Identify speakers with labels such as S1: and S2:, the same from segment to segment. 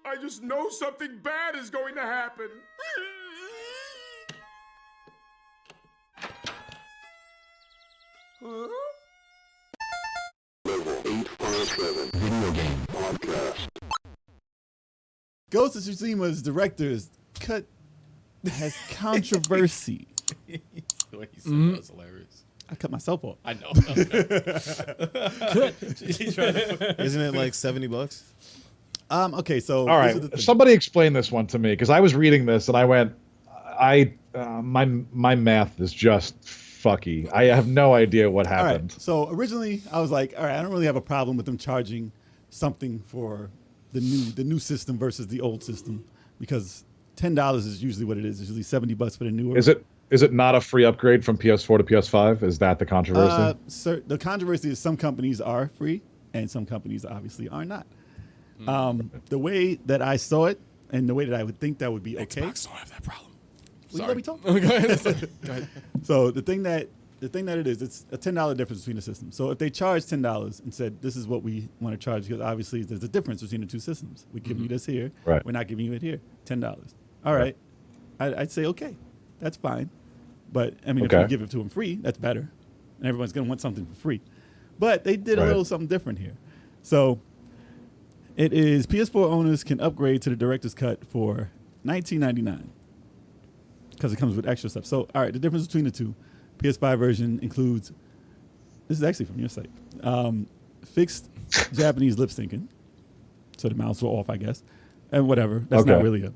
S1: I just know something bad is going to happen. Huh?
S2: Level 857 Video Game Podcast.
S3: Ghost of Tsushima's director's cut has controversy.
S4: The way he said that was hilarious.
S3: I cut myself off.
S4: I know.
S5: Isn't it like $70?
S3: Okay, so
S6: all right, somebody explain this one to me, because I was reading this and I went, my math is just fucky. I have no idea what happened.
S3: Right, so originally I was like, all right, I don't really have a problem with them charging something for the new system versus the old system, because $10 is usually what it is. It's usually $70 for the newer.
S6: Is it not a free upgrade from PS4 to PS5? Is that the controversy?
S3: The controversy is some companies are free and some companies obviously are not. The way that I saw it and the way that I would think that would be okay.
S4: Xbox don't have that problem.
S3: Will you let me talk?
S4: Go ahead. Go ahead.
S3: So the thing that it is, it's a $10 difference between the systems. So if they charge $10 and said, this is what we want to charge, because obviously there's a difference between the two systems. We're giving you this here.
S6: Right.
S3: We're not giving you it here. $10. All right. I'd say, okay, that's fine. But I mean, if you give it to them free, that's better. And everyone's going to want something for free. But they did a little something different here. So it is PS4 owners can upgrade to the director's cut for $19.99 because it comes with extra stuff. So, all right, the difference between the two, PS5 version includes, this is actually from your site, fixed Japanese lip syncing. So the mouths were off, I guess. And whatever. That's not really a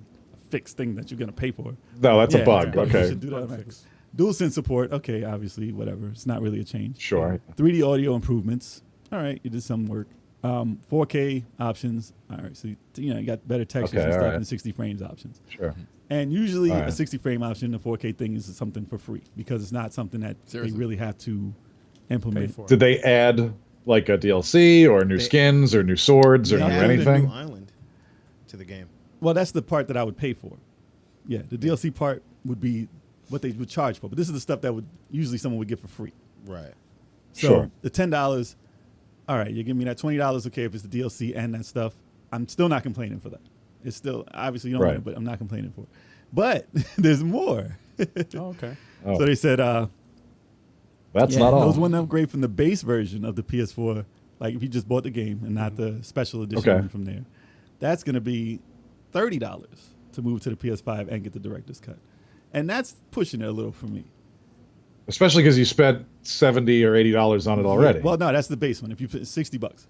S3: fixed thing that you're going to pay for.
S6: No, that's a bug.
S3: Exactly. You should do that. DualSense support, okay, obviously, whatever. It's not really a change.
S6: Sure.
S3: 3D audio improvements. All right, you did some work. 4K options. All right, so you got better textures and stuff and 60 frames options.
S6: Sure.
S3: And usually a 60 frame option, a 4K thing is something for free because it's not something that they really have to implement.
S6: Did they add like a DLC or new skins or new swords or anything?
S5: A new island to the game.
S3: Well, that's the part that I would pay for. Yeah, the DLC part would be what they would charge for. But this is the stuff that would usually someone would get for free.
S5: Right.
S3: So the $10, all right, you give me that $20, okay, if it's the DLC and that stuff. I'm still not complaining for that. It's still, obviously you don't want it, but I'm not complaining for it. But there's more.
S4: Okay.
S3: So they said,
S6: that's not all.
S3: Those one upgrade from the base version of the PS4, like if you just bought the game and not the special edition one from there, that's going to be $30 to move to the PS5 and get the director's cut. And that's pushing it a little for me.
S6: Especially because you spent $70 or $80 on it already.
S3: Well, no, that's the base one. If you put $60,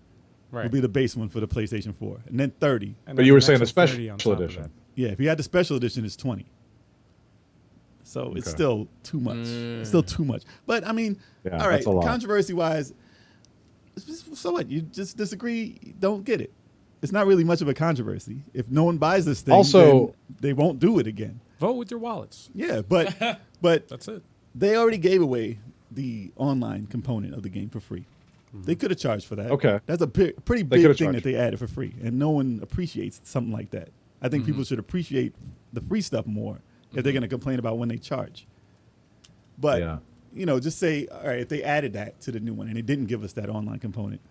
S3: would be the base one for the PlayStation 4, and then $30.
S6: But you were saying the special edition.
S3: Yeah, if you had the special edition, it's $20. So it's still too much. It's still too much. But I mean, all right, controversy-wise, so what? You just disagree? Don't get it. It's not really much of a controversy. If no one buys this thing, then they won't do it again.
S4: Vote with your wallets.
S3: Yeah, but
S4: that's it.
S3: They already gave away the online component of the game for free. They could have charged for that.
S6: Okay.
S3: That's a pretty big thing that they added for free, and no one appreciates something like that. I think people should appreciate the free stuff more if they're going to complain about when they charge. But, just say, all right, if they added that to the new one and they didn't give us that online component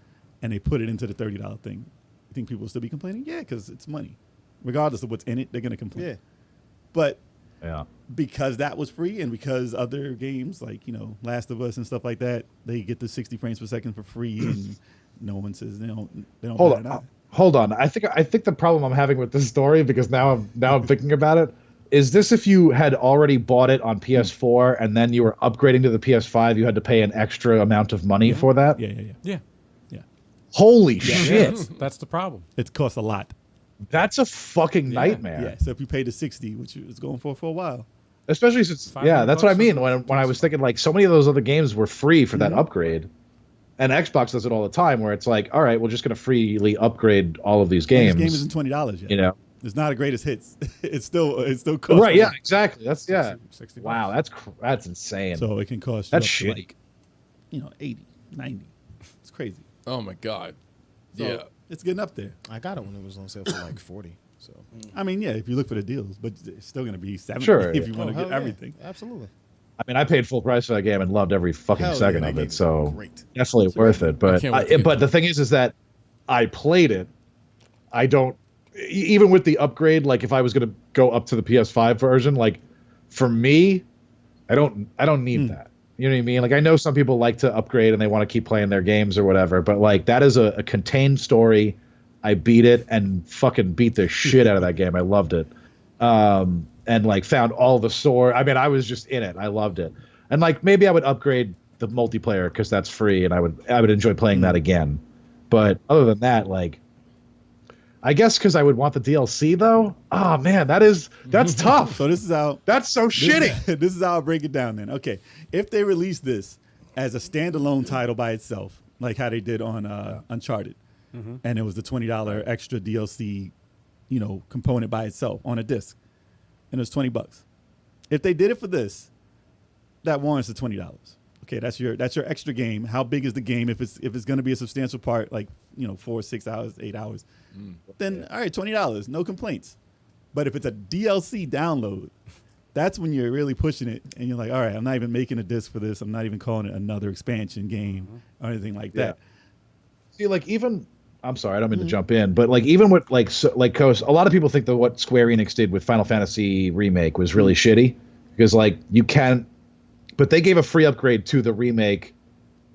S3: and they put it into the $30 thing, you think people will still be complaining? Yeah, because it's money. Regardless of what's in it, they're going to complain. Yeah. But because that was free and because other games like, Last of Us and stuff like that, they get the 60 frames per second for free and no one says they don't
S6: Hold on. I think the problem I'm having with this story, because now I'm thinking about it, is this if you had already bought it on PS4 and then you were upgrading to the PS5, you had to pay an extra amount of money for that?
S3: Yeah.
S6: Holy shit.
S4: That's the problem.
S3: It costs a lot.
S6: That's a fucking nightmare.
S3: Yeah, so if you pay the 60, which it was going for a while.
S6: Especially since, that's what I mean. When I was thinking, like, so many of those other games were free for that upgrade. And Xbox does it all the time, where it's like, all right, we're just going to freely upgrade all of these games.
S3: And this game isn't $20 yet. It's not a greatest hits. It's still costs.
S6: Right, yeah, exactly. That's,
S4: 60
S6: wow, that's insane.
S3: So it can cost
S6: you
S3: up to like, 80, 90. It's crazy.
S4: Oh, my God.
S3: So it's getting up there.
S5: I got it when it was on sale for like 40. So
S3: I mean, if you look for the deals, but it's still going to be 70 if you want to get everything.
S5: Absolutely.
S6: I mean, I paid full price for that game and loved every fucking second of it, so definitely
S3: That's
S6: worth it. But but the thing is that I played it. I don't even with the upgrade, like if I was going to go up to the PS5 version, like for me, I don't need that. You know what I mean? Like I know some people like to upgrade and they want to keep playing their games or whatever, but like that is a contained story. I beat it and fucking beat the shit out of that game. I loved it. And like found all the sword. I mean, I was just in it. I loved it. And like maybe I would upgrade the multiplayer because that's free and I would enjoy playing that again. But other than that, like I guess because I would want the DLC though. Oh man, that's tough.
S3: So this is how
S6: that's so shitty.
S3: This is how I'll break it down then. Okay. If they release this as a standalone title by itself, like how they did on Uncharted, and it was the $20 extra DLC, component by itself on a disc, and it was $20. If they did it for this, that warrants the $20. Okay, that's your extra game. How big is the game? If it's going to be a substantial part, like 4, 6 hours, 8 hours, then all right, $20, no complaints. But if it's a DLC download, that's when you're really pushing it, and you're like, all right, I'm not even making a disc for this. I'm not even calling it another expansion game or anything like that.
S6: See, like even. I'm sorry, I don't mean to jump in, but like even with Coast, a lot of people think that what Square Enix did with Final Fantasy Remake was really shitty because like you can't, but they gave a free upgrade to the remake,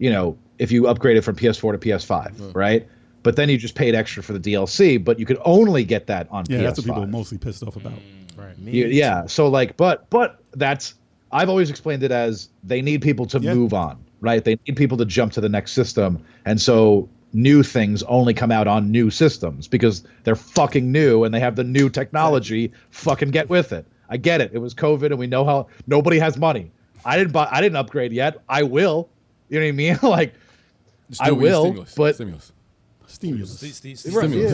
S6: if you upgraded from PS4 to PS5, right? But then you just paid extra for the DLC, but you could only get that on PS5.
S3: Yeah, that's what people are mostly pissed off about.
S4: Right.
S6: Yeah, so like, but that's I've always explained it as they need people to move on, right? They need people to jump to the next system, and so. New things only come out on new systems because they're fucking new and they have the new technology. Fucking get with it. I get it. It was COVID and we know how nobody has money. I didn't upgrade yet. I will. You know what I mean? Like I will,
S4: stimulus.
S6: but
S4: Stimulus.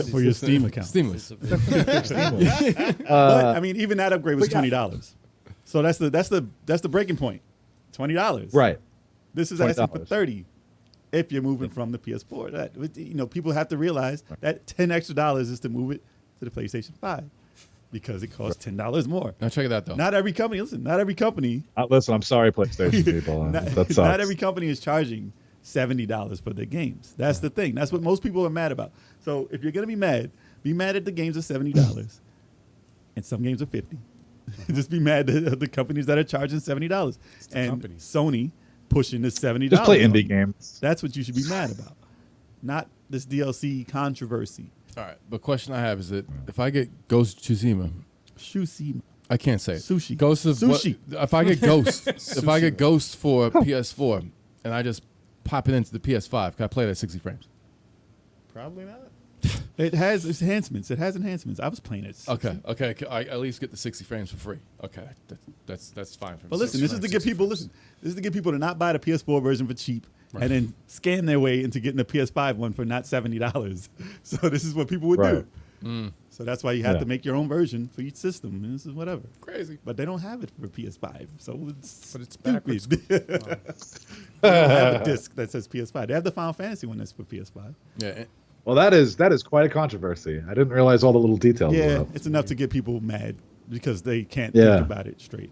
S3: For your Steam account.
S4: Stimulus.
S3: But I mean, even that upgrade was $20. So that's the breaking point. $20.
S6: Right.
S3: This is asking for $30. If you're moving from the PS4, that people have to realize that $10 extra is to move it to the PlayStation 5 because it costs $10 more.
S4: Now check it out though.
S3: Not every company.
S6: Listen, I'm sorry, PlayStation people. That sucks.
S3: Not every company is charging $70 for their games. That's the thing. That's what most people are mad about. So if you're gonna be mad at the games are $70, and some games are $50. Just be mad at the companies that are charging $70. And companies. Sony. Pushing this $70.
S6: Just play indie games.
S3: That's what you should be mad about, not this DLC controversy.
S4: All right, the question I have is that if I get Ghost Tsushima, I can't say it.
S3: Sushi.
S4: Ghost of
S3: Sushi.
S4: If I get Ghost, if I get Ghost for PS4 and I just pop it into the PS5, can I play that at 60 frames?
S5: Probably not.
S3: It has enhancements. I was playing it.
S4: Okay. I at least get the 60 frames for free. Okay, that's fine for me.
S3: But listen, this is to get people. This is to get people to not buy the PS4 version for cheap, and then scam their way into getting the PS5 one for not $70. So this is what people would do. So that's why you have to make your own version for each system. And this is whatever.
S4: Crazy.
S3: But they don't have it for PS5, so it's
S4: backwards.
S3: They don't have a disc that says PS5. They have the Final Fantasy one that's for PS5.
S4: Yeah.
S6: Well, that is quite a controversy. I didn't realize all the little details.
S3: Yeah, it's enough to get people mad because they can't think about it straight.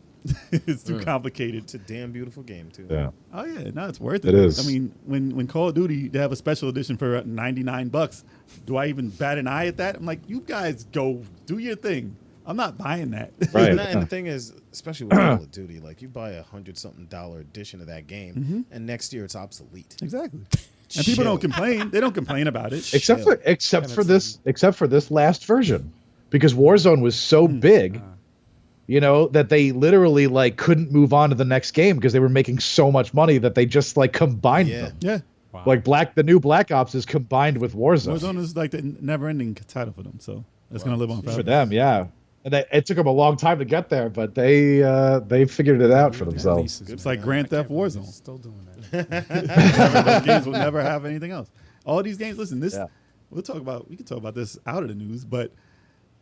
S3: It's too complicated.
S5: It's a damn beautiful game too.
S6: Yeah.
S3: Oh yeah, no, it's worth it.
S6: It is.
S3: I mean, when Call of Duty they have a special edition for $99, do I even bat an eye at that? I'm like, you guys go do your thing. I'm not buying that.
S6: Right.
S5: And the thing is, especially with Call of Duty, like you buy $100-something edition of that game, and next year it's obsolete.
S3: Exactly. And people don't complain. They don't complain about it.
S6: Except for this last version, because Warzone was so big, that they literally like couldn't move on to the next game because they were making so much money that they just like combined them.
S3: Yeah.
S6: Wow. Like the new Black Ops is combined with Warzone.
S3: Warzone is like the never-ending title for them, so it's gonna live on forever.
S6: For them, yeah. And it took them a long time to get there, but they figured it out for themselves.
S3: It's like Grand Theft Warzone.
S4: Still doing that.
S3: Those games will never have anything else. All these games, listen, we can talk about this out of the news, but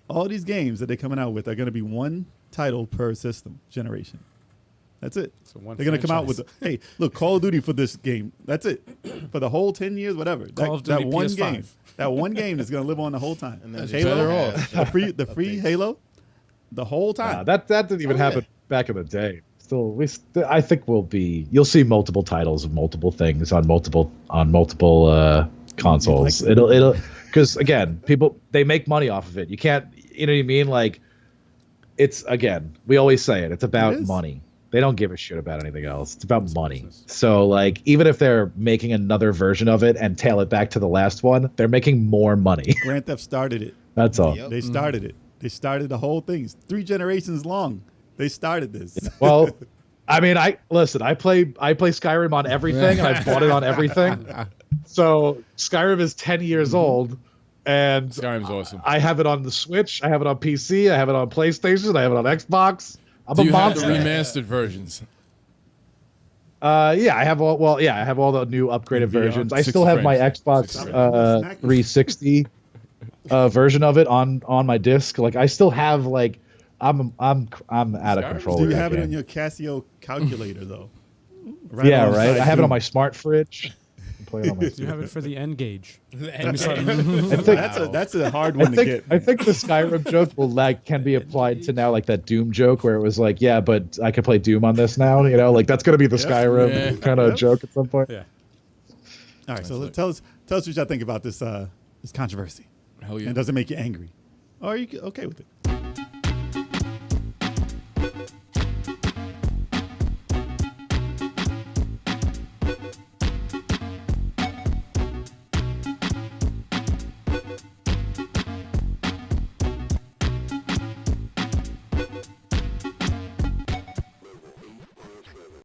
S3: all these games that they're coming out with are going to be one title per system generation. That's it. So they're going to come out with hey, look, Call of Duty for this game. That's it. For the whole 10 years, whatever. That one
S4: PS5.
S3: game. That one game is going to live on the whole time.
S5: And then
S3: Halo, the free Halo, the whole time.
S6: That didn't even happen back in the day. I think you'll see multiple titles of multiple things on multiple consoles. because again, people they make money off of it. You can't, you know what I mean? Like, it's again, we always say it. It's about money. They don't give a shit about anything else. It's about money. So like, even if they're making another version of it and tail it back to the last one, they're making more money.
S3: Grand Theft started it.
S6: That's all.
S3: They started it. They started the whole thing. It's 3 generations long. They started this.
S6: Well, I mean, I play Skyrim on everything, and I bought it on everything. So Skyrim is 10 years old, and
S4: Skyrim's awesome.
S6: I have it on the Switch. I have it on PC. I have it on PlayStation. I have it on Xbox. I'm
S4: Do
S6: a
S4: you have the
S6: monster.
S4: remastered versions?
S6: Yeah, I have all. Well, yeah, I have all the new upgraded versions. I
S4: 60
S6: still have my
S4: frames.
S6: Xbox 360 version of it on my disc. Like, I still have like, I'm out of control.
S3: Do
S6: with
S3: you
S6: that
S3: have it
S6: game.
S3: on your Casio calculator though?
S6: Yeah,
S3: alongside
S6: right. I have it on
S3: Doom.
S6: my smart fridge. I'm playing on my.
S7: Do you have it for the N gauge?
S3: That's a hard one to get.
S6: I think the Skyrim joke can be applied to now, like that Doom joke where it was like, yeah, but I can play Doom on this now. You know, like that's gonna be the Skyrim kind of joke at some point.
S7: Yeah.
S3: All right, so tell us what y'all think about this controversy.
S4: Hell yeah.
S3: And does it make you angry? Or are you okay with it?